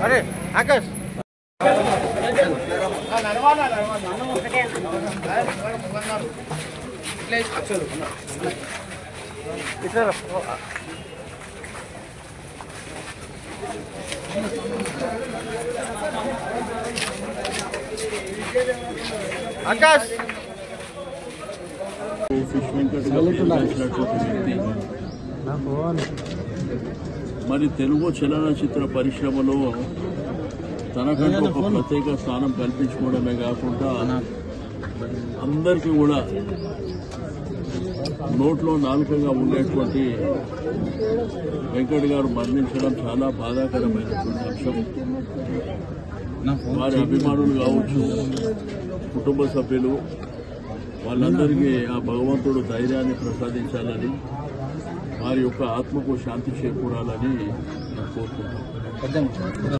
अरे आकाश आकाश మరి తెలుగు చలనచిత్ర పరిశ్రమలో తనకంటూ ఒక ప్రత్యేక స్థానం కల్పించుకోవడమే కాకుండా అందరికీ కూడా నోట్లో నాలుకగా ఉండేటువంటి వెంకట్ గారు మరణించడం చాలా బాధాకరమైనటువంటి అంశం. వారి అభిమానులు కావచ్చు, కుటుంబ సభ్యులు వాళ్ళందరికీ ఆ భగవంతుడు ధైర్యాన్ని ప్రసాదించాలని, వారి యొక్క ఆత్మకు శాంతి చేకూరాలని కోరుకుంటున్నాం.